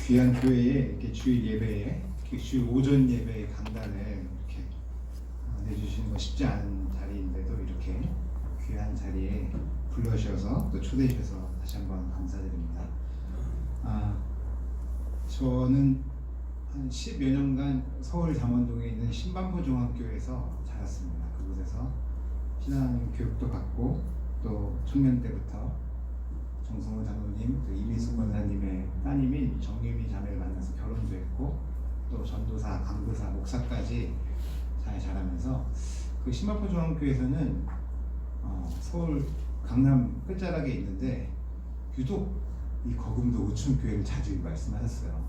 귀한 교회에 이렇게 주일 예배에 주일 오전 예배 강단을 이렇게 내주시는 거 쉽지 않은 자리인데도 이렇게 귀한 자리에 불러주셔서 또 초대해 주셔서 다시 한번 감사드립니다. 저는 한 10여 년간 서울 잠원동에 있는 신반포 중학교에서 자랐습니다. 그곳에서 신앙 교육도 받고 또 청년 때부터 정성호 장로님, 또 이민숙 권사님의 따님인 정유미 자매를 만나서 결혼도 했고 또 전도사, 강도사, 목사까지 잘 자라면서 그 신반포 중학교에서는 서울 강남 끝자락에 있는데 유독 이 거금도 오촌교회를 자주 말씀하셨어요.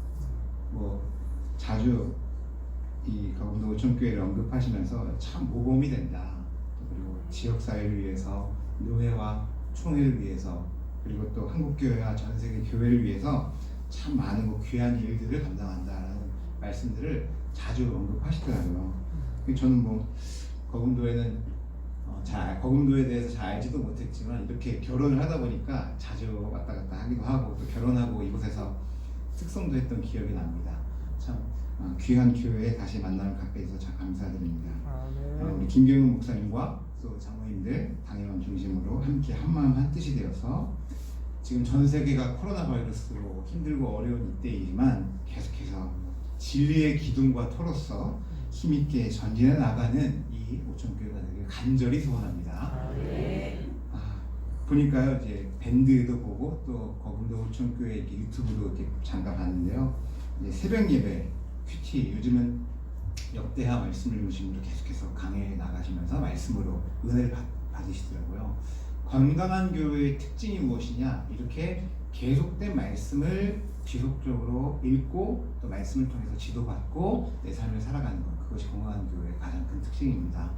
자주 이 거금도 오촌교회를 언급하시면서 참 모범이 된다. 그리고 지역사회를 위해서, 노회와 총회를 위해서, 그리고 또 한국교회와 전세계 교회를 위해서 참 많은 귀한 일들을 감당한다라는 말씀들을 자주 언급하시더라고요. 저는 거금도에는 거금도에 대해서 잘 알지도 못했지만 이렇게 결혼을 하다 보니까 자주 왔다 갔다 하기도 하고 또 결혼하고 이곳에서 특성도 했던 기억이 납니다. 참 귀한 교회에 다시 만남을 갖게 돼서 참 감사드립니다. 우리 김경훈 목사님과 또 장로님들 당회원 중심으로 함께 한마음 한뜻이 되어서 지금 전 세계가 코로나 바이러스로 힘들고 어려운 이때이지만 계속해서 진리의 기둥과 터로서 힘있게 전진해 나가는 이 오촌교회가 되길 간절히 소원합니다. 보니까요, 이제 밴드도 보고 또 거금도 오촌교회 이렇게 유튜브도 이렇게 잠깐 봤는데요. 이제 새벽 예배 큐티 요즘은 역대하 말씀을 중심으로 계속해서 강해 나가시면서 말씀으로 은혜를 받으시더라고요. 건강한 교회의 특징이 무엇이냐? 이렇게 계속된 말씀을 지속적으로 읽고 또 말씀을 통해서 지도받고 내 삶을 살아가는 것, 그것이 건강한 교회의 가장 큰 특징입니다.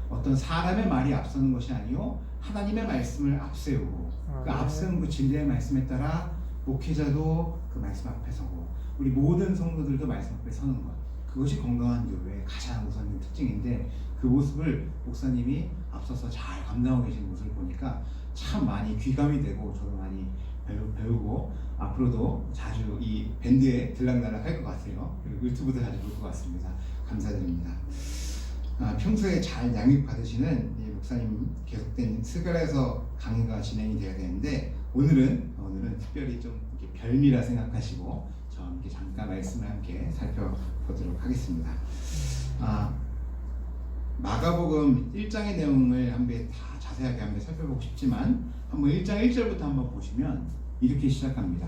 어떤 사람의 말이 앞서는 것이 아니요 하나님의 말씀을 앞세우고 그 앞세운 그 진리의 말씀에 따라 목회자도 그 말씀 앞에 서고 우리 모든 성도들도 말씀 앞에 서는 것, 그것이 건강한 교회의 가장 우선적인 특징인데 그 모습을 목사님이 앞서서 잘 감당하고 계신 모습을 보니까 참 많이 귀감이 되고 저도 많이 배우고 앞으로도 자주 이 밴드에 들락날락 할 것 같아요. 그리고 유튜브도 자주 볼 것 같습니다. 감사드립니다. 평소에 잘 양육 받으시는 이 목사님 계속된 스갈에서 강의가 진행이 돼야 되는데 오늘은 특별히 좀 이렇게 별미라 생각하시고 저와 함께 잠깐 말씀을 함께 살펴보도록 하겠습니다. 마가복음 1장의 내용을 한번 다 자세하게 한번 살펴보고 싶지만 한번 1장 1절부터 한번 보시면 이렇게 시작합니다.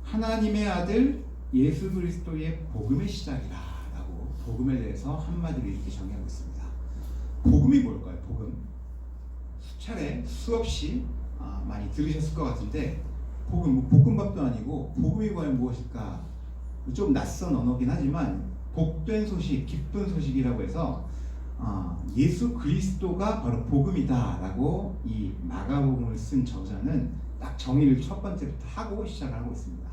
하나님의 아들 예수 그리스도의 복음의 시작이라 라고 복음에 대해서 한마디로 이렇게 정의하고 있습니다. 복음이 뭘까요? 복음. 수차례 수없이 많이 들으셨을 것 같은데 복음, 볶음밥도 아니고 복음이 과연 무엇일까? 좀 낯선 언어긴 하지만 복된 소식, 기쁜 소식이라고 해서 예수 그리스도가 바로 복음이다 라고 이 마가복음을 쓴 저자는 딱 정의를 첫 번째부터 하고 시작을 하고 있습니다.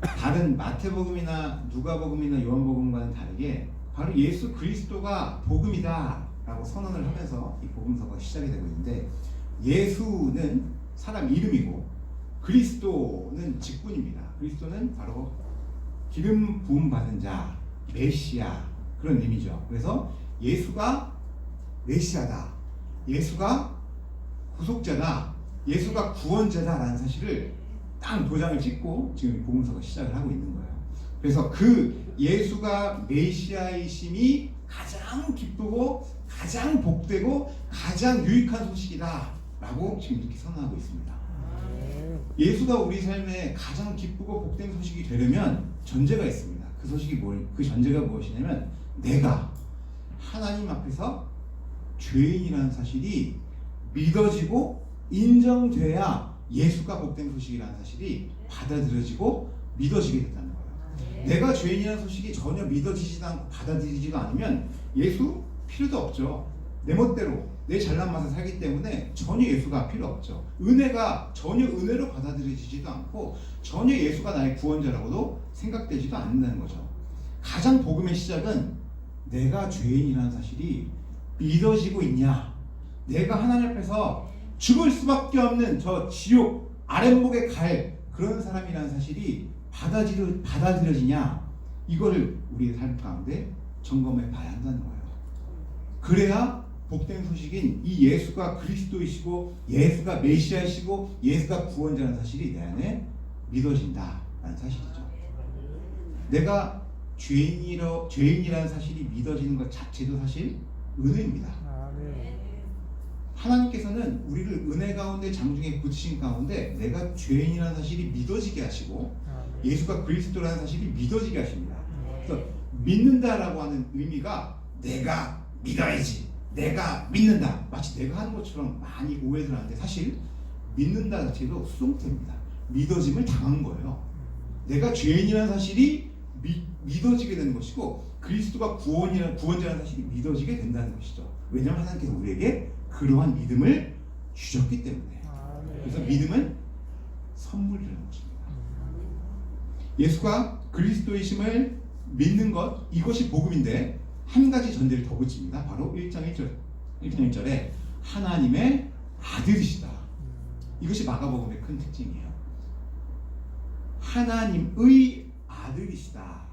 다른 마태복음이나 누가복음이나 요한복음과는 다르게 바로 예수 그리스도가 복음이다 라고 선언을 하면서 이 복음서가 시작이 되고 있는데 예수는 사람 이름이고 그리스도는 직분입니다. 그리스도는 바로 기름 부음 받은 자, 메시아 그런 의미죠. 그래서 예수가 메시아다, 예수가 구속자다, 예수가 구원자다라는 사실을 딱 도장을 찍고 지금 복음서가 시작을 하고 있는 거예요. 그래서 그 예수가 메시아이심이 가장 기쁘고 가장 복되고 가장 유익한 소식이다 라고 지금 이렇게 선언하고 있습니다. 예수가 우리 삶에 가장 기쁘고 복된 소식이 되려면 전제가 있습니다. 그 전제가 무엇이냐면 내가 하나님 앞에서 죄인이라는 사실이 믿어지고 인정돼야 예수가 복된 소식이라는 사실이 받아들여지고 믿어지게 된다는 거예요. 내가 죄인이라는 소식이 전혀 믿어지지도 않고 받아들이지도 않으면 예수 필요도 없죠. 내 멋대로 내 잘난 맛에 살기 때문에 전혀 예수가 필요 없죠. 은혜가 전혀 은혜로 받아들여지지도 않고 전혀 예수가 나의 구원자라고도 생각되지도 않는다는 거죠. 가장 복음의 시작은 내가 죄인이라는 사실이 믿어지고 있냐, 내가 하나님 앞에서 죽을 수밖에 없는 저 지옥 아랫목에 갈 그런 사람이라는 사실이 받아들여지냐, 이거를 우리의 삶 가운데 점검해 봐야 한다는 거예요. 그래야 복된 소식인 이 예수가 그리스도이시고 예수가 메시아이시고 예수가 구원자라는 사실이 내 안에 믿어진다라는 사실이죠. 내가 죄인이라는 사실이 믿어지는 것 자체도 사실 은혜입니다. 하나님께서는 우리를 은혜 가운데 장중에 붙이신 가운데 내가 죄인이라는 사실이 믿어지게 하시고 예수가 그리스도라는 사실이 믿어지게 하십니다. 그래서 믿는다라고 하는 의미가 내가 믿어야지, 내가 믿는다, 마치 내가 하는 것처럼 많이 오해를 하는데, 사실 믿는다 자체도 수동태입니다. 믿어짐을 당한 거예요. 내가 죄인이라는 사실이 믿어지게 되는 것이고 그리스도가 구원자라는 사실이 믿어지게 된다는 것이죠. 왜냐하면 하나님께서 우리에게 그러한 믿음을 주셨기 때문에. 그래서 믿음은 선물이라는 것입니다. 예수가 그리스도이심을 믿는 것, 이것이 복음인데 한 가지 전제를 더 붙입니다. 바로 1장 1절에 하나님의 아들이시다. 이것이 마가복음의 큰 특징이에요. 하나님의 아들이시다.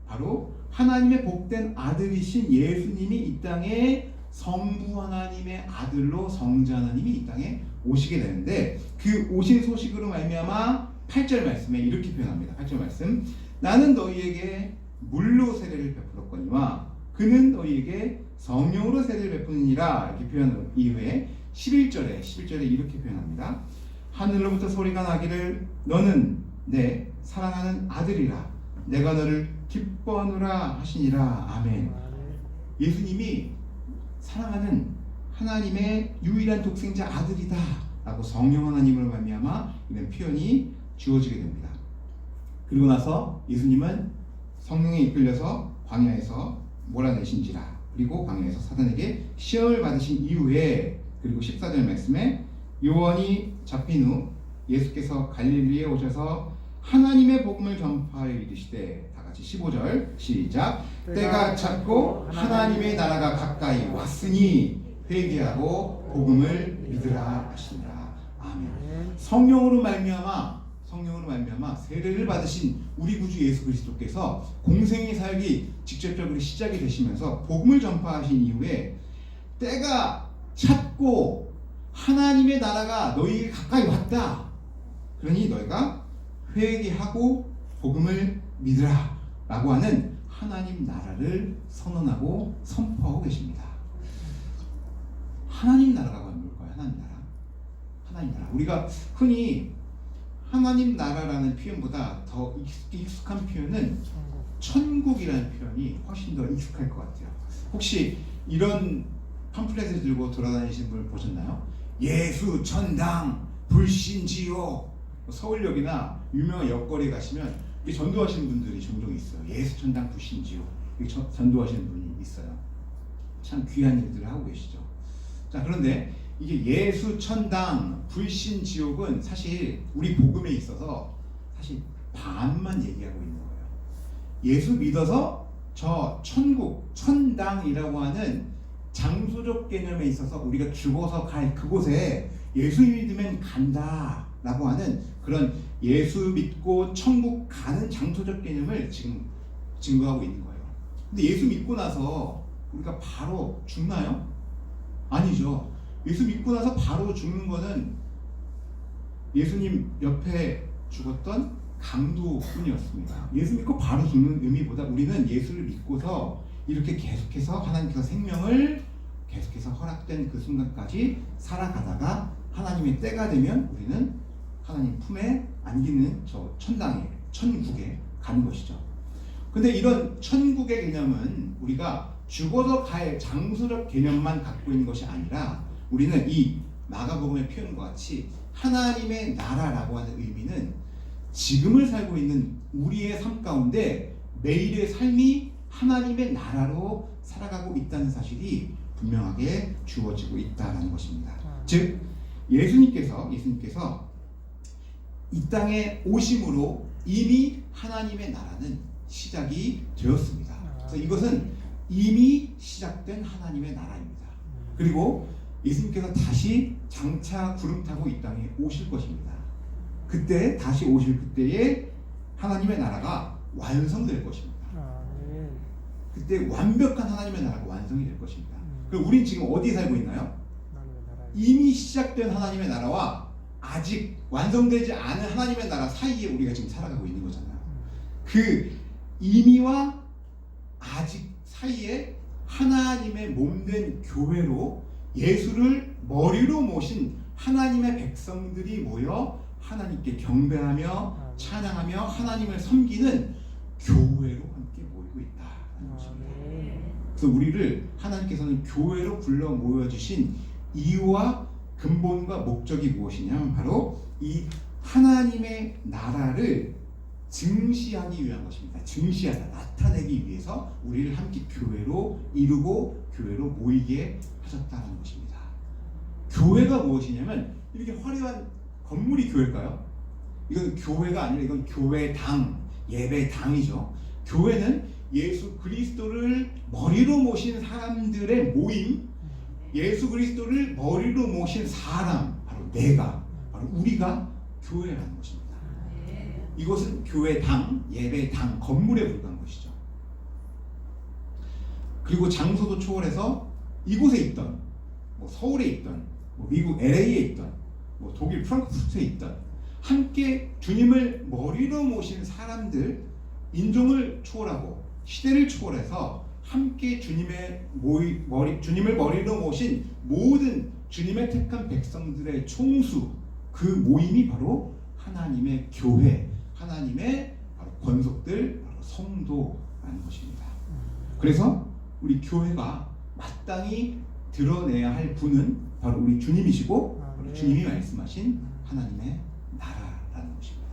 바로 하나님의 복된 아들이신 예수님이 이 땅에 성부 하나님의 아들로 성자 하나님이 이 땅에 오시게 되는데, 그 오신 소식으로 말미암아 8절 말씀에 이렇게 표현합니다. 8절 말씀, 나는 너희에게 물로 세례를 베풀었거니와 그는 너희에게 성령으로 세례를 베푸느니라. 이렇게 표현한 이후에 11절에 이렇게 표현합니다. 하늘로부터 소리가 나기를 너는 내 사랑하는 아들이라, 내가 너를 기뻐하노라 하시니라. 아멘. 예수님이 사랑하는 하나님의 유일한 독생자 아들이다 라고 성령 하나님으로 말미암아 이런 표현이 주어지게 됩니다. 그리고 나서 예수님은 성령에 이끌려서 광야에서 몰아내신지라, 그리고 광야에서 사단에게 시험을 받으신 이후에, 그리고 14절 말씀에 요한이 잡힌 후 예수께서 갈릴리에 오셔서 하나님의 복음을 전파하여 이르시되, 다 같이 15절 시작, 때가 찼고 하나님의 나라가 가까이 왔으니 회개하고 복음을 믿으라 하시니라. 아멘. 성령으로 말미암아 세례를 받으신 우리 구주 예수 그리스도께서 공생의 사역이 직접적으로 시작이 되시면서 복음을 전파하신 이후에 때가 찼고 하나님의 나라가 너희에게 가까이 왔다. 그러니 너희가 회개하고 복음을 믿으라 라고 하는 하나님 나라를 선언하고 선포하고 계십니다. 하나님 나라라고 하는 뭘까요? 하나님 나라. 우리가 흔히 하나님 나라라는 표현보다 더 익숙한 표현은 천국이라는 표현이 훨씬 더 익숙할 것 같아요. 혹시 이런 팜플렛을 들고 돌아다니시는 분 보셨나요? 예수 천당 불신지요. 서울역이나 유명한 역거리에 가시면 전도하시는 분들이 종종 있어요. 예수 천당 불신지요. 전도하시는 분이 있어요. 참 귀한 일들을 하고 계시죠. 자, 그런데 이게 예수 천당 불신 지옥은 사실 우리 복음에 있어서 사실 반만 얘기하고 있는 거예요. 예수 믿어서 저 천국, 천당이라고 하는 장소적 개념에 있어서 우리가 죽어서 갈 그곳에 예수 믿으면 간다 라고 하는 그런 예수 믿고 천국 가는 장소적 개념을 지금 증거하고 있는 거예요. 근데 예수 믿고 나서 우리가 바로 죽나요? 아니죠. 예수 믿고 나서 바로 죽는 거는 예수님 옆에 죽었던 강도뿐이었습니다. 예수 믿고 바로 죽는 의미보다 우리는 예수를 믿고서 이렇게 계속해서 하나님께서 생명을 계속해서 허락된 그 순간까지 살아가다가 하나님의 때가 되면 우리는 하나님 품에 안기는 저 천당에, 천국에 가는 것이죠. 근데 이런 천국의 개념은 우리가 죽어서 갈 장소적 개념만 갖고 있는 것이 아니라, 우리는 이 마가복음의 표현과 같이 하나님의 나라라고 하는 의미는 지금을 살고 있는 우리의 삶 가운데 매일의 삶이 하나님의 나라로 살아가고 있다는 사실이 분명하게 주어지고 있다는 것입니다. 즉 예수님께서 이 땅에 오심으로 이미 하나님의 나라는 시작이 되었습니다. 그래서 이것은 이미 시작된 하나님의 나라입니다. 그리고 예수님께서 다시 장차 구름 타고 이 땅에 오실 것입니다. 그때 다시 오실 그때에 하나님의 나라가 완성될 것입니다. 아멘. 그때 완벽한 하나님의 나라가 완성이 될 것입니다. 그럼 우린 지금 어디에 살고 있나요? 하나님의 나라에. 이미 시작된 하나님의 나라와 아직 완성되지 않은 하나님의 나라 사이에 우리가 지금 살아가고 있는 거잖아요. 그 이미와 아직 사이에 하나님의 몸된 교회로 예수를 머리로 모신 하나님의 백성들이 모여 하나님께 경배하며 찬양하며 하나님을 섬기는 교회로 함께 모이고 있다는 것입니다. 그래서 우리를 하나님께서는 교회로 불러 모여주신 이유와 근본과 목적이 무엇이냐면 바로 이 하나님의 나라를 증시하기 위한 것입니다. 증시하다, 나타내기 위해서 우리를 함께 교회로 이루고 교회로 모이게 하셨다는 것입니다. 교회가 무엇이냐면 이렇게 화려한 건물이 교회일까요? 이건 교회가 아니라 이건 교회당, 예배당이죠. 교회는 예수 그리스도를 머리로 모신 사람들의 모임, 예수 그리스도를 머리로 모신 사람, 바로 내가, 바로 우리가 교회라는 것입니다. 이것은 교회당, 예배당, 건물에 불과한 것이죠. 그리고 장소도 초월해서 이곳에 있던, 서울에 있던, 미국 LA에 있던, 독일 프랑크푸르트에 있던 함께 주님을 머리로 모신 사람들, 인종을 초월하고 시대를 초월해서 함께 주님을 머리로 모신 모든 주님의 택한 백성들의 총수, 그 모임이 바로 하나님의 교회, 하나님의 바로 권속들, 바로 성도라는 것입니다. 그래서 우리 교회가 마땅히 드러내야 할 분은 바로 우리 주님이시고 우리 주님이 말씀하신 하나님의 나라라는 것입니다.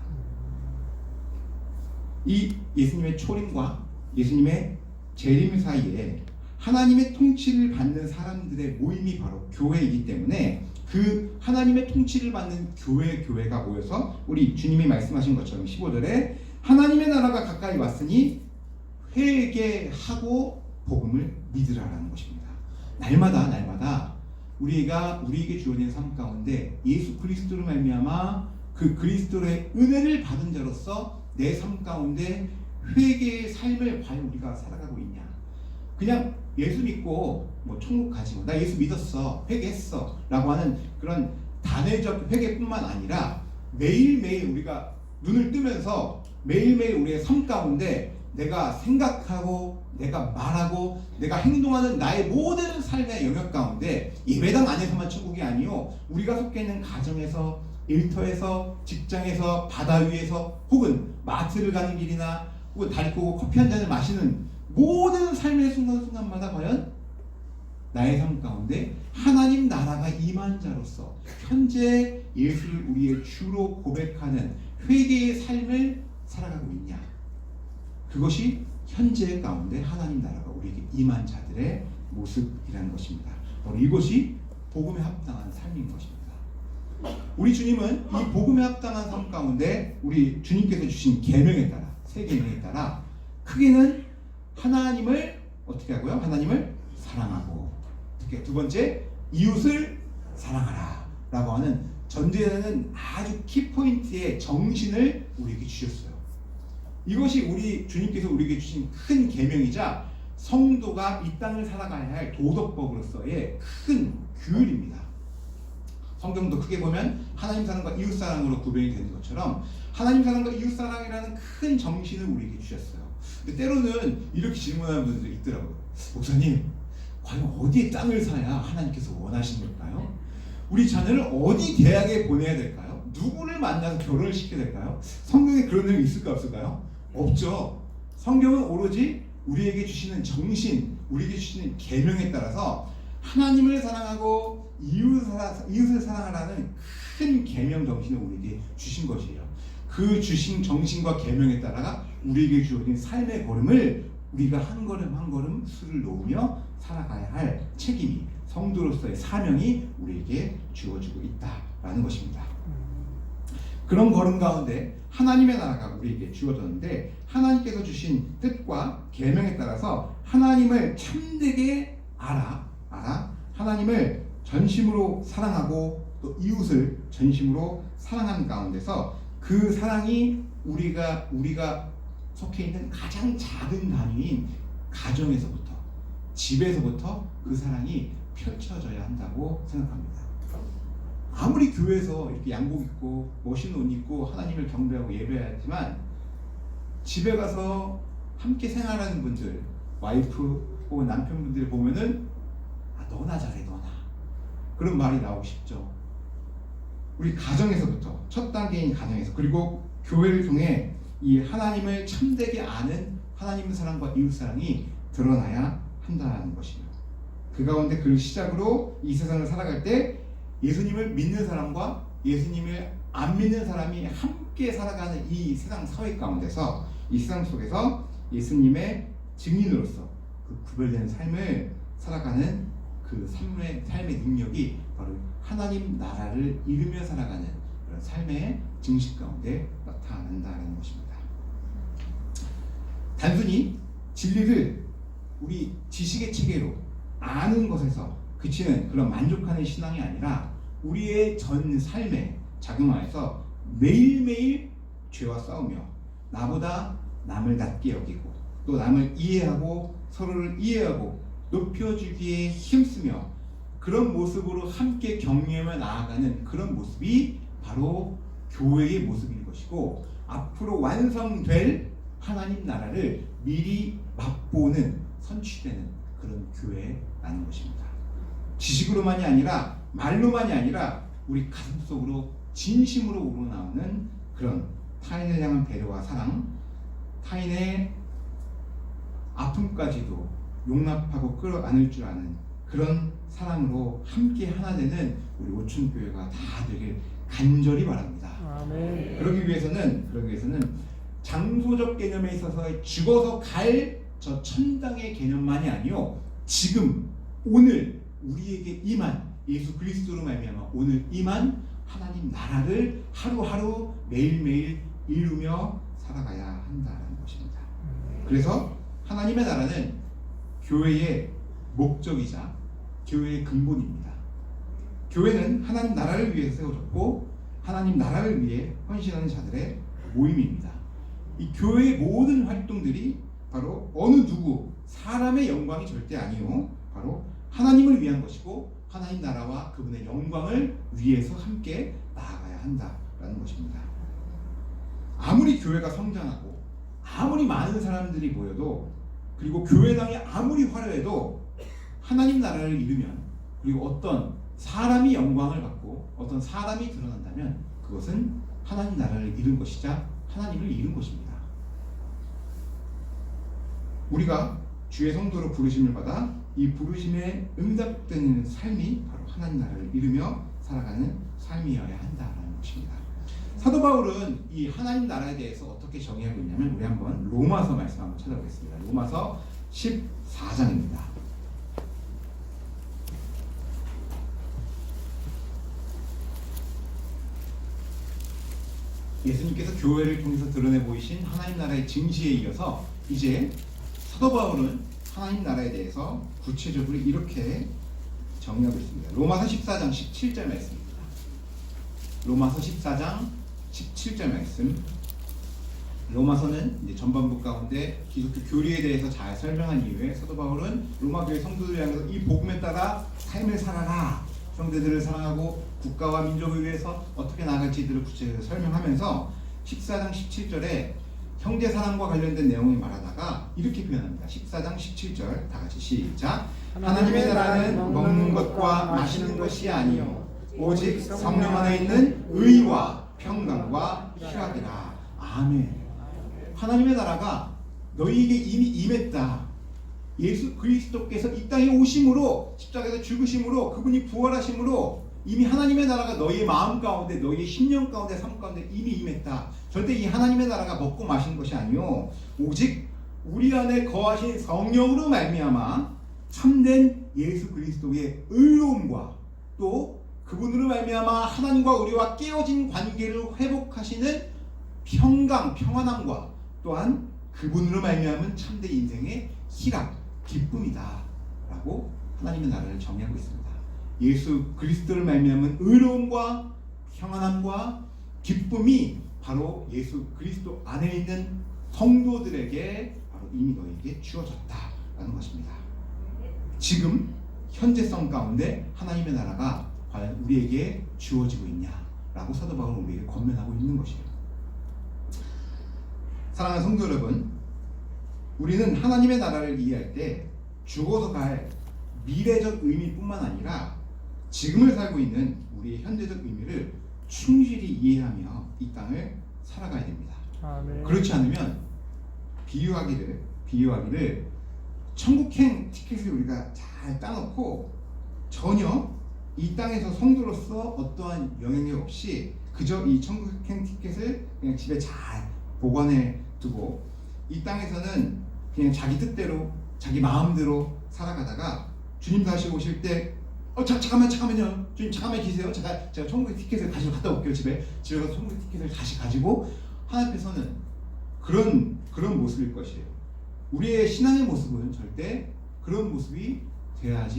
이 예수님의 초림과 예수님의 재림 사이에 하나님의 통치를 받는 사람들의 모임이 바로 교회이기 때문에 그 하나님의 통치를 받는 교회가 모여서 우리 주님이 말씀하신 것처럼 15절에 하나님의 나라가 가까이 왔으니 회개하고 복음을 믿으라라는 것입니다. 날마다 우리에게 주어진 삶 가운데 예수 그리스도로 말미암아 그 그리스도의 은혜를 받은 자로서 내 삶 가운데 회개의 삶을 과연 우리가 살아가고 있냐? 그냥 예수 믿고 천국 가지, 나 예수 믿었어, 회개했어 라고 하는 그런 단회적 회개뿐만 아니라 매일매일 우리가 눈을 뜨면서 매일매일 우리의 삶 가운데 내가 생각하고 내가 말하고 내가 행동하는 나의 모든 삶의 영역 가운데 예배당 안에서만 천국이 아니요, 우리가 속해 있는 가정에서, 일터에서, 직장에서, 바다 위에서, 혹은 마트를 가는 길이나 혹은 다리 꼬고 커피 한 잔을 마시는 모든 삶의 순간순간마다 과연 나의 삶 가운데 하나님 나라가 임한 자로서 현재 예수를 우리의 주로 고백하는 회개의 삶을 살아가고 있냐? 그것이 현재 가운데 하나님 나라가 우리에게 임한 자들의 모습이라는 것입니다. 바로 이것이 복음에 합당한 삶인 것입니다. 우리 주님은 이 복음에 합당한 삶 가운데 우리 주님께서 주신 계명에 따라, 세 계명에 따라 크게는 하나님을 어떻게 하고요? 하나님을 사랑하고, 특히 두 번째 이웃을 사랑하라 라고 하는 전제되는 아주 키포인트의 정신을 우리에게 주셨어요. 이것이 우리 주님께서 우리에게 주신 큰 계명이자 성도가 이 땅을 살아가야 할 도덕법으로서의 큰 규율입니다. 성경도 크게 보면 하나님 사랑과 이웃 사랑으로 구별이 되는 것처럼 하나님 사랑과 이웃 사랑이라는 큰 정신을 우리에게 주셨어요. 근데 때로는 이렇게 질문하는 분들이 있더라고요. 목사님, 과연 어디에 땅을 사야 하나님께서 원하시는 걸까요? 우리 자녀를 어디 대학에 보내야 될까요? 누구를 만나서 결혼을 시켜야 될까요? 성경에 그런 내용이 있을까 없을까요? 없죠. 성경은 오로지 우리에게 주시는 정신, 우리에게 주시는 계명에 따라서 하나님을 사랑하고 이웃을 사랑하라는 큰 계명 정신을 우리에게 주신 것이에요. 그 주신 정신과 계명에 따라 우리에게 주어진 삶의 걸음을 우리가 한 걸음 한 걸음 수를 놓으며 살아가야 할 책임이, 성도로서의 사명이 우리에게 주어지고 있다라는 것입니다. 그런 걸음 가운데 하나님의 나라가 우리에게 주어졌는데, 하나님께서 주신 뜻과 계명에 따라서 하나님을 참되게 알아 하나님을 전심으로 사랑하고 또 이웃을 전심으로 사랑하는 가운데서 그 사랑이 우리가 속해 있는 가장 작은 단위인 가정에서부터, 집에서부터 그 사랑이 펼쳐져야 한다고 생각합니다. 아무리 교회에서 이렇게 양복 입고 멋있는 옷 입고 하나님을 경배하고 예배하지만 집에 가서 함께 생활하는 분들, 와이프 혹은 남편분들 보면은 너나 잘해, 너나, 그런 말이 나오고 싶죠. 우리 가정에서부터, 첫 단계인 가정에서, 그리고 교회를 통해 이 하나님을 참되게 아는 하나님의 사랑과 이웃 사랑이 드러나야 한다는 것이에요. 그 가운데 그 시작으로 이 세상을 살아갈 때 예수님을 믿는 사람과 예수님을 안 믿는 사람이 함께 살아가는 이 세상 사회 가운데서, 이 세상 속에서 예수님의 증인으로서 그 구별된 삶을 살아가는 그 삶의 능력이 바로 하나님 나라를 이루며 살아가는 그런 삶의 증식 가운데 나타난다는 것입니다. 단순히 진리를 우리 지식의 체계로 아는 것에서 그치는 그런 만족하는 신앙이 아니라 우리의 전 삶에 작용하여서 매일매일 죄와 싸우며 나보다 남을 낮게 여기고 또 남을 이해하고 서로를 이해하고 높여주기에 힘쓰며 그런 모습으로 함께 격려하며 나아가는 그런 모습이 바로 교회의 모습인 것이고, 앞으로 완성될 하나님 나라를 미리 맛보는, 선취되는 그런 교회라는 것입니다. 지식으로만이 아니라 말로만이 아니라 우리 가슴속으로 진심으로 우러나오는 그런 타인을 향한 배려와 사랑, 타인의 아픔까지도 용납하고 끌어안을 줄 아는 그런 사랑으로 함께 하나 되는 우리 오춘교회가 다 되길 간절히 바랍니다. 아멘. 그러기 위해서는 장소적 개념에 있어서 죽어서 갈 저 천당의 개념만이 아니요, 지금 오늘 우리에게 임한 예수 그리스도로 말미암아 오늘 임한 하나님 나라를 하루하루 매일매일 이루며 살아가야 한다는 것입니다. 그래서 하나님의 나라는 교회의 목적이자 교회의 근본입니다. 교회는 하나님 나라를 위해서 세워졌고 하나님 나라를 위해 헌신하는 자들의 모임입니다. 이 교회의 모든 활동들이 바로 어느 누구 사람의 영광이 절대 아니요, 바로 하나님을 위한 것이고 하나님 나라와 그분의 영광을 위해서 함께 나아가야 한다라는 것입니다. 아무리 교회가 성장하고 아무리 많은 사람들이 모여도, 그리고 교회당이 아무리 화려해도 하나님 나라를 이루면, 그리고 어떤 사람이 영광을 받고 어떤 사람이 드러난다면 그것은 하나님 나라를 이룬 것이자 하나님을 이룬 것입니다. 우리가 주의 성도로 부르심을 받아 이 부르심에 응답되는 삶이 바로 하나님 나라를 이루며 살아가는 삶이어야 한다는 것입니다. 사도 바울은 이 하나님 나라에 대해서 어떻게 정의하고 있냐면, 우리 한번 로마서 말씀 한번 찾아보겠습니다. 로마서 14장입니다. 예수님께서 교회를 통해서 드러내 보이신 하나님 나라의 증시에 이어서 이제 사도 바울은 하나님 나라에 대해서 구체적으로 이렇게 정의하고 있습니다. 로마서 14장 17절 말씀입니다. 로마서 14장 17절 말씀. 로마서는 이제 전반부 가운데 기독교 교리에 대해서 잘 설명한 이후에 사도 바울은 로마 교회 성도들을 향해서 이 복음에 따라 삶을 살아라, 형제들을 사랑하고 국가와 민족을 위해서 어떻게 나아갈지들을 구체적으로 설명하면서 14장 17절에 형제 사랑과 관련된 내용을 말하다가 이렇게 표현합니다. 14장 17절 다 같이 시작. 하나님의 나라는 먹는 것과 마시는 것이 아니요 오직 성령 안에 있는 의와 평강과 희락이라. 아멘. 하나님의 나라가 너희에게 이미 임했다. 예수 그리스도께서 이 땅에 오심으로, 십자가에서 죽으심으로, 그분이 부활하심으로 이미 하나님의 나라가 너희의 마음 가운데, 너희의 심령 가운데, 삶 가운데 이미 임했다. 절대 이 하나님의 나라가 먹고 마시는 것이 아니요 오직 우리 안에 거하신 성령으로 말미암아 참된 예수 그리스도의 의로움과 또 그분으로 말미암아 하나님과 우리와 깨어진 관계를 회복하시는 평강, 평안함과 또한 그분으로 말미암은 참된 인생의 희락, 기쁨이다 라고 하나님의 나라를 정의하고 있습니다. 예수 그리스도를 말미암은 의로움과 평안함과 기쁨이 바로 예수 그리스도 안에 있는 성도들에게 바로 이미 너에게 주어졌다라는 것입니다. 지금 현재성 가운데 하나님의 나라가 과연 우리에게 주어지고 있냐라고 사도 바울은 우리에게 권면하고 있는 것이에요. 사랑하는 성도 여러분, 우리는 하나님의 나라를 이해할 때 죽어서 갈 미래적 의미뿐만 아니라 지금을 살고 있는 우리의 현재적 의미를 충실히 이해하며 이 땅을 살아가야 됩니다. 아멘. 그렇지 않으면 비유하기를 천국행 티켓을 우리가 잘 따놓고 전혀 이 땅에서 성도로서 어떠한 영향력 없이 그저 이 천국행 티켓을 그냥 집에 잘 보관해 두고 이 땅에서는 그냥 자기 뜻대로 자기 마음대로 살아가다가 주님 다시 오실 때 잠깐만요. 주님 잠깐만 계세요. 제가 천국의 티켓을 가지고 갔다 올게요. 집에 가서 천국의 티켓을 다시 가지고 하나님 앞에서는 그런 모습일 것이에요. 우리의 신앙의 모습은 절대 그런 모습이 되어야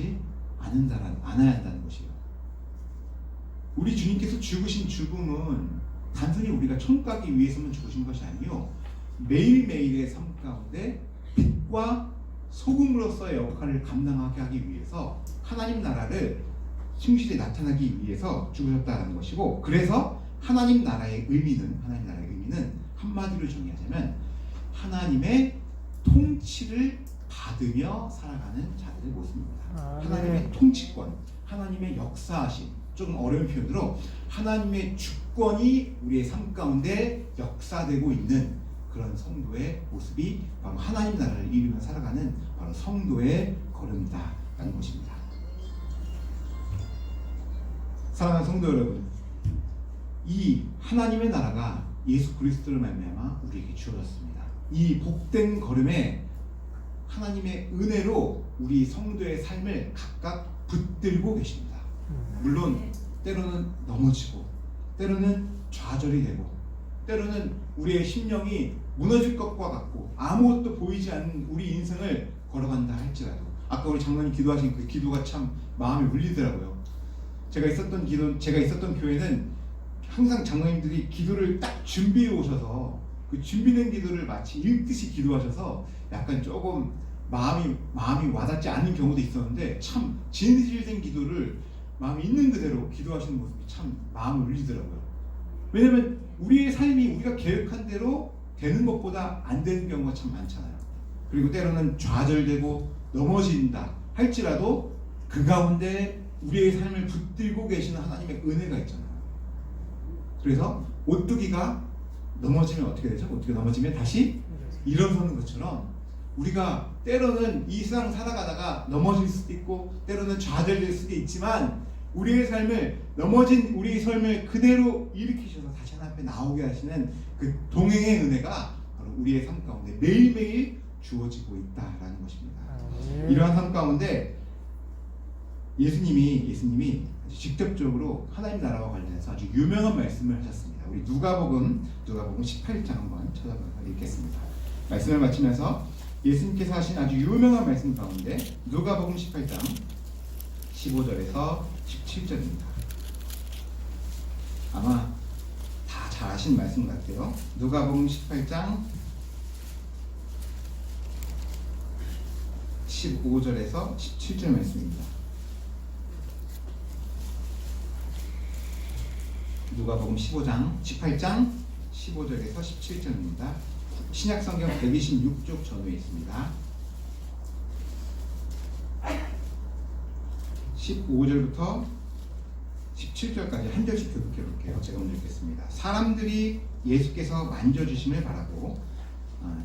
않아야 한다는 것이에요. 우리 주님께서 죽으신 죽음은 단순히 우리가 천국 가기 위해서만 죽으신 것이 아니요, 매일매일의 삶 가운데 빛과 소금으로서의 역할을 감당하게 하기 위해서 하나님 나라를 충실히 나타나기 위해서 죽으셨다는 것이고, 그래서 하나님 나라의 의미는 한마디로 정의하자면 하나님의 통치를 받으며 살아가는 자들의 모습입니다. 하나님의 통치권, 하나님의 역사하심, 조금 어려운 표현으로 하나님의 주권이 우리의 삶 가운데 역사되고 있는 그런 성도의 모습이 바로 하나님 나라를 이루며 살아가는 바로 성도의 걸음이다라는 것입니다. 사랑하는 성도 여러분, 이 하나님의 나라가 예수 그리스도를 말미암아 우리에게 주어졌습니다. 이 복된 걸음에 하나님의 은혜로 우리 성도의 삶을 각각 붙들고 계십니다. 물론 때로는 넘어지고, 때로는 좌절이 되고, 때로는 우리의 심령이 무너질 것과 같고 아무것도 보이지 않는 우리 인생을 걸어간다 할지라도, 아까 우리 장로님 기도하신 그 기도가 참 마음에 울리더라고요. 제가 있었던 교회는 항상 장로님들이 기도를 딱 준비해 오셔서 그 준비된 기도를 마치 읽듯이 기도하셔서 약간 조금 마음이 와닿지 않는 경우도 있었는데, 참 진실된 기도를 마음이 있는 그대로 기도하시는 모습이 참 마음을 울리더라고요. 왜냐면 우리의 삶이 우리가 계획한 대로 되는 것보다 안 되는 경우가 참 많잖아요. 그리고 때로는 좌절되고 넘어진다 할지라도 그 가운데 우리의 삶을 붙들고 계시는 하나님의 은혜가 있잖아요. 그래서 오뚜기가 넘어지면 어떻게 되죠? 오뚜기가 넘어지면 다시 일어서는 것처럼 우리가 때로는 이 세상 살아가다가 넘어질 수도 있고 때로는 좌절될 수도 있지만, 우리의 삶을 넘어진 우리의 삶을 그대로 일으키셔서 다시 하나님 앞에 나오게 하시는 그 동행의 은혜가 바로 우리의 삶 가운데 매일매일 주어지고 있다라는 것입니다. 이러한 삶 가운데 예수님이 아주 직접적으로 하나님 나라와 관련해서 아주 유명한 말씀을 하셨습니다. 우리 누가복음 18장 한번 찾아봐서 읽겠습니다. 말씀을 마치면서 예수님께서 하신 아주 유명한 말씀 가운데 누가복음 18장 15절에서 17절입니다. 아마 다 잘 아신 말씀 같아요. 누가복음 18장 15절에서 17절 말씀입니다. 누가복음 18장 15절에서 17절입니다. 신약성경 126쪽 전후에 있습니다. 15절부터 17절까지 한 절씩 교독해 볼게요. 제가 먼저 읽겠습니다. 사람들이 예수께서 만져주심을 바라고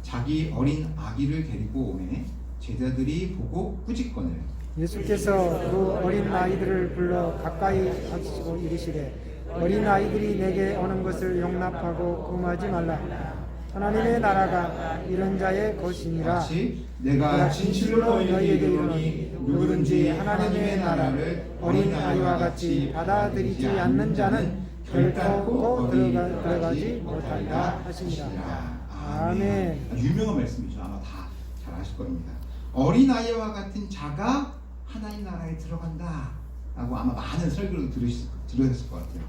자기 어린 아기를 데리고 오매 제자들이 보고 꾸짖거늘 예수께서 그 어린 아이들을 불러 가까이 하시고 이르시되 어린 아이들이 내게 오는 것을 용납하고 금하지 말라. 하나님의 나라가 이런 자의 것이니라. 같이 내가 진실로 너희에게 이르노니 누구든지 하나님의 나라를 어린 아이와 같이 받아들이지 않는 자는 결코 들어가지 못한다 하시니라. 아멘. 유명한 말씀이죠. 아마 다 잘 아실 겁니다. 어린 아이와 같은 자가 하나님 나라에 들어간다 라고 아마 많은 설교를 들으셨을 것 같아요.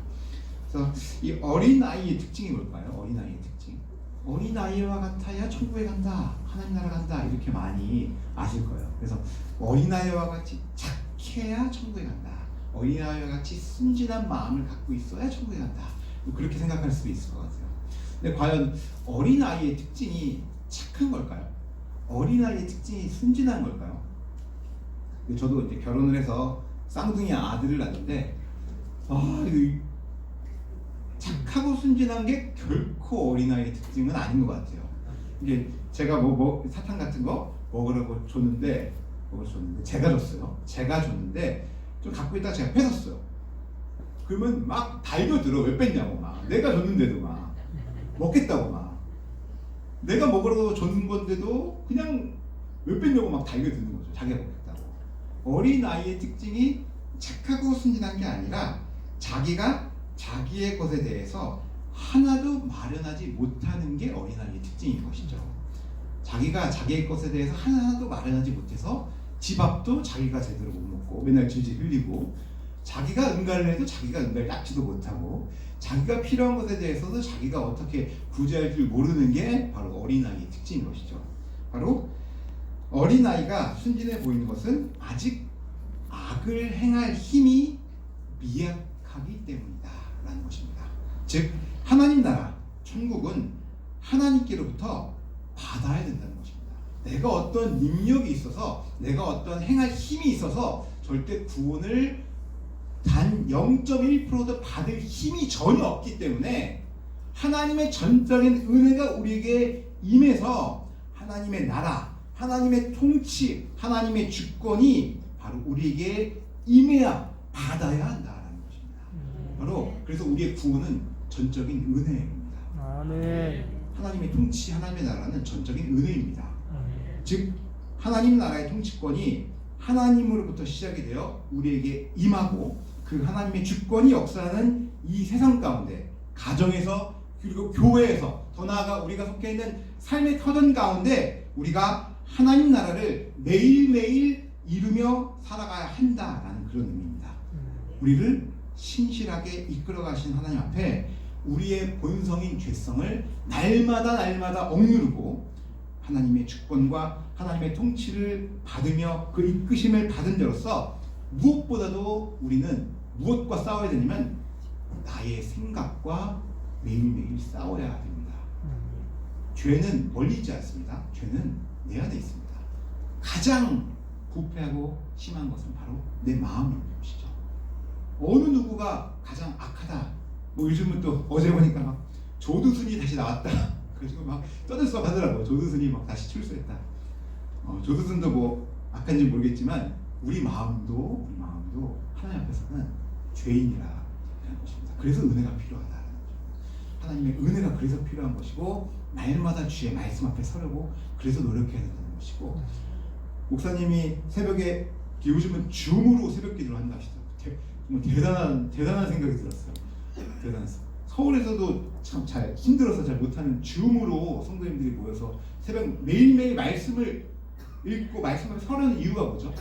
그래서 이 어린아이의 특징이 뭘까요? 어린아이의 특징. 어린아이와 같아야 천국에 간다, 하나님 나라 간다, 이렇게 많이 아실 거예요. 그래서 어린아이와 같이 착해야 천국에 간다, 어린아이와 같이 순진한 마음을 갖고 있어야 천국에 간다, 그렇게 생각할 수도 있을 것 같아요. 근데 과연 어린아이의 특징이 착한 걸까요? 어린아이의 특징이 순진한 걸까요? 저도 이제 결혼을 해서 쌍둥이 아들을 낳는데 이거 착하고 순진한 게 결코 어린아이의 특징은 아닌 것 같아요. 이게 제가 사탕 같은 거 먹으라고 줬는데 제가 줬어요. 제가 줬는데 좀 갖고 있다가 제가 뺏었어요. 그러면 막 달겨들어. 왜 뺐냐고 막. 내가 줬는데도 막 먹겠다고 막. 내가 먹으라고 줬는 건데도 그냥 왜 뺐냐고 막 달겨드는 거죠. 자기가 먹겠다고. 어린아이의 특징이 착하고 순진한 게 아니라 자기가 자기의 것에 대해서 하나도 마련하지 못하는 게 어린아이의 특징인 것이죠. 자기가 자기의 것에 대해서 하나도 마련하지 못해서 집 앞도 자기가 제대로 못 먹고 맨날 질질 흘리고, 자기가 응가를 해도 자기가 응가를 닦지도 못하고, 자기가 필요한 것에 대해서도 자기가 어떻게 구제할 줄 모르는 게 바로 어린아이의 특징인 것이죠. 바로 어린아이가 순진해 보이는 것은 아직 악을 행할 힘이 미약하기 때문이다 라는 것입니다. 즉 하나님 나라, 천국은 하나님께로부터 받아야 된다는 것입니다. 내가 어떤 능력이 있어서, 내가 어떤 행할 힘이 있어서 절대 구원을 단 0.1%도 받을 힘이 전혀 없기 때문에 하나님의 전적인 은혜가 우리에게 임해서 하나님의 나라, 하나님의 통치, 하나님의 주권이 바로 우리에게 임해야 받아야 한다라는 것입니다. 바로 그래서 우리의 구원은 전적인 은혜입니다. 아멘. 하나님의 통치, 하나님의 나라는 전적인 은혜입니다. 즉 하나님 나라의 통치권이 하나님으로부터 시작이 되어 우리에게 임하고, 그 하나님의 주권이 역사하는 이 세상 가운데, 가정에서, 그리고 교회에서, 더 나아가 우리가 속해 있는 삶의 터전 가운데 우리가 하나님 나라를 매일매일 이루며 살아가야 한다라는 그런 의미입니다. 우리를 신실하게 이끌어 가신 하나님 앞에 우리의 본성인 죄성을 날마다 억누르고 하나님의 주권과 하나님의 통치를 받으며 그 이끄심을 받은 자로서 무엇보다도 우리는 무엇과 싸워야 되냐면 나의 생각과 매일매일 싸워야 됩니다. 죄는 멀리 있지 않습니다. 죄는 내 안에 있습니다. 가장 부패하고 심한 것은 바로 내 마음인 것이죠. 어느 누구가 가장 악하다, 요즘은 또 어제 보니까 막 조두순이 다시 나왔다 그래서 막 떠들썩하더라고요. 조두순이 막 다시 출소했다. 조두순도 뭐 악한지 모르겠지만 우리 마음도 하나님 앞에서는 죄인이라는 것입니다. 그래서 은혜가 필요하다는 거죠. 하나님의 은혜가 그래서 필요한 것이고, 날마다 주의 말씀 앞에 서려고 그래서 노력해야 된다는 것이고, 목사님이 새벽에 요즘은 줌으로 새벽 기도를 한다 하시더라고요. 대단한 생각이 들었어요. 대단했어요. 서울에서도 참 잘 힘들어서 잘 못하는 줌으로 성도님들이 모여서 새벽 매일매일 말씀을 읽고 말씀 앞에 서는 이유가 뭐죠?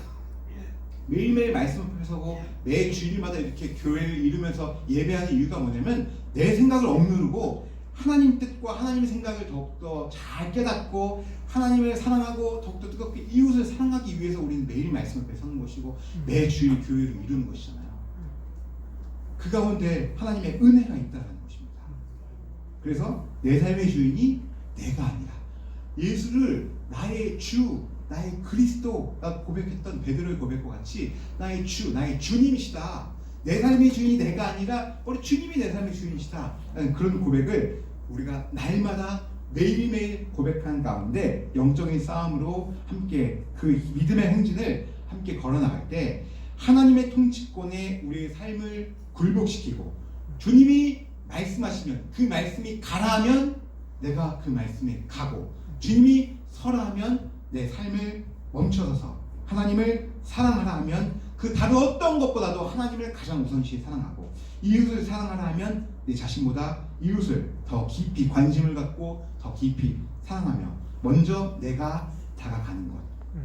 매일매일 말씀 앞에 서고 매 주일마다 이렇게 교회를 이루면서 예배하는 이유가 뭐냐면, 내 생각을 억누르고 하나님 뜻과 하나님의 생각을 더욱더 잘 깨닫고 하나님을 사랑하고 더욱더 뜨겁게 이웃을 사랑하기 위해서 우리는 매일 말씀 앞에 서는 것이고 매 주일 교회를 이루는 것이잖아요. 그 가운데 하나님의 은혜가 있다는 것입니다. 그래서 내 삶의 주인이 내가 아니라 예수를 나의 주, 나의 그리스도가 고백했던 베드로의 고백과 같이 나의 주, 나의 주님이시다. 내 삶의 주인이 내가 아니라 우리 주님이 내 삶의 주인이시다. 라는 그런 고백을 우리가 날마다 매일매일 고백하는 가운데 영적인 싸움으로 함께 그 믿음의 행진을 함께 걸어나갈 때 하나님의 통치권에 우리의 삶을 굴복시키고, 주님이 말씀하시면 그 말씀이 가라 하면 내가 그 말씀에 가고, 주님이 서라 하면 내 삶을 멈춰서서 하나님을 사랑하라 하면 그 다른 어떤 것보다도 하나님을 가장 우선시 사랑하고, 이웃을 사랑하라 하면 내 자신보다 이웃을 더 깊이 관심을 갖고 더 깊이 사랑하며 먼저 내가 다가가는 것,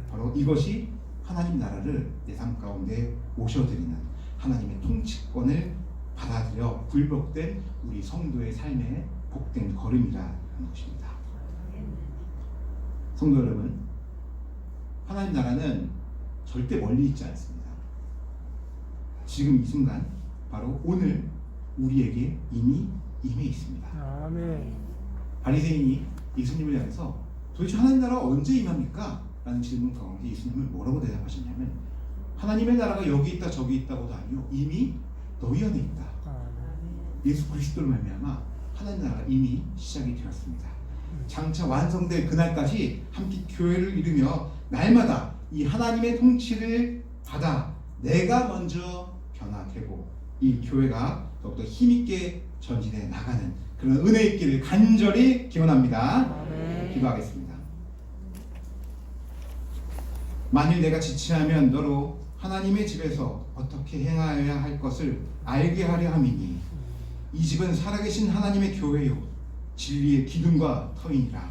바로 이것이 하나님 나라를 내 삶 가운데 모셔드리는 하나님의 통치권을 받아들여 굴복된 우리 성도의 삶의 복된 걸음이라는 것입니다. 성도 여러분, 하나님 나라는 절대 멀리 있지 않습니다. 지금 이 순간, 바로 오늘 우리에게 이미 임해 있습니다. 아멘. 바리새인이 예수님을 향해서 도대체 하나님 나라가 언제 임합니까? 라는 질문 가운데 예수님은 뭐라고 대답하셨냐면, 하나님의 나라가 여기 있다 저기 있다고도 아니요, 이미 너희 안에 있다. 예수 그리스도로 말미암아 하나님 나라가 이미 시작이 되었습니다. 장차 완성될 그날까지 함께 교회를 이루며 날마다 이 하나님의 통치를 받아 내가 먼저 변화되고 이 교회가 더욱더 힘있게 전진해 나가는 그런 은혜 있기를 간절히 기원합니다. 기도하겠습니다. 만일 내가 지체하면 너로 하나님의 집에서 어떻게 행하여야 할 것을 알게 하려 함이니 이 집은 살아계신 하나님의 교회요 진리의 기둥과 터이니라.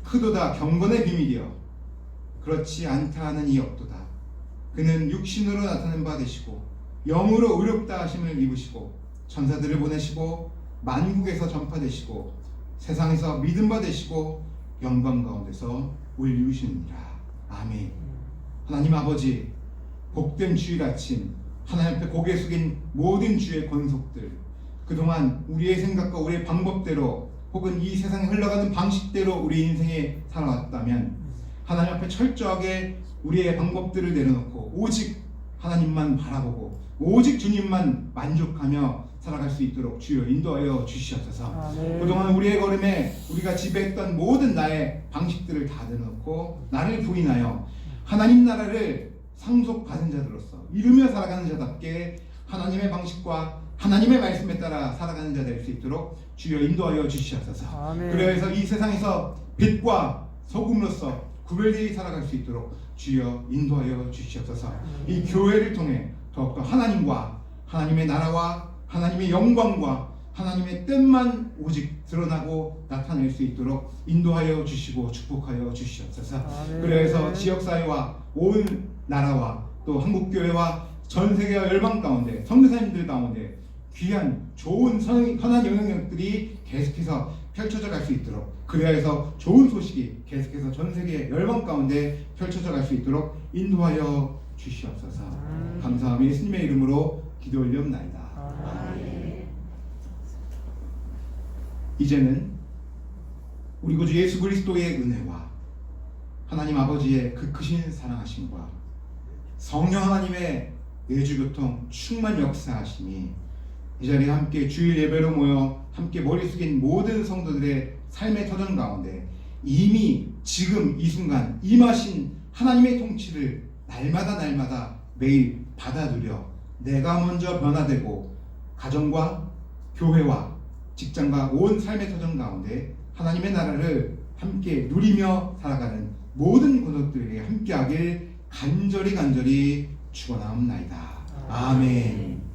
크도다 경건의 비밀이여 그렇지 않다 하는 이 없도다. 그는 육신으로 나타낸 바 되시고 영으로 의롭다 하심을 입으시고 천사들을 보내시고 만국에서 전파되시고 세상에서 믿음 바 되시고 영광 가운데서 올리우시느니라. 아멘. 하나님 아버지, 복된 주일 아침 하나님 앞에 고개 숙인 모든 주의 권속들, 그동안 우리의 생각과 우리의 방법대로 혹은 이 세상에 흘러가는 방식대로 우리 인생에 살아왔다면 하나님 앞에 철저하게 우리의 방법들을 내려놓고 오직 하나님만 바라보고 오직 주님만 만족하며 살아갈 수 있도록 주여 인도하여 주시옵소서. 아멘. 그동안 우리의 걸음에 우리가 지배했던 모든 나의 방식들을 다 내려놓고 나를 부인하여 하나님 나라를 상속받은 자들로서 이루며 살아가는 자답게 하나님의 방식과 하나님의 말씀에 따라 살아가는 자 될 수 있도록 주여 인도하여 주시옵소서. 아멘. 그래서 이 세상에서 빛과 소금으로서 구별되이 살아갈 수 있도록 주여 인도하여 주시옵소서. 이 교회를 통해 더욱더 하나님과 하나님의 나라와 하나님의 영광과 하나님의 뜻만 오직 드러나고 나타낼 수 있도록 인도하여 주시고 축복하여 주시옵소서. 아멘. 그래서 지역사회와 온 나라와 또 한국교회와 전 세계와 열방 가운데 선교사님들 가운데 귀한 좋은 선한 영향력들이 계속해서 펼쳐져 갈 수 있도록, 그래서 좋은 소식이 계속해서 전 세계 열방 가운데 펼쳐져 갈 수 있도록 인도하여 주시옵소서. 감사하며 예수님의 이름으로 기도 올리옵나이다. 아멘. 이제는 우리 구주 예수 그리스도의 은혜와 하나님 아버지의 그 크신 사랑하심과 성령 하나님의 내주교통 충만 역사하심이 이 자리에 함께 주일 예배로 모여 함께 머리 숙인 모든 성도들의 삶의 터전 가운데 이미 지금 이 순간 임하신 하나님의 통치를 날마다 매일 받아들여 내가 먼저 변화되고 가정과 교회와 직장과 온 삶의 터전 가운데 하나님의 나라를 함께 누리며 살아가는 모든 권속들에게 함께하길 간절히 축원하옵나이다. 아멘.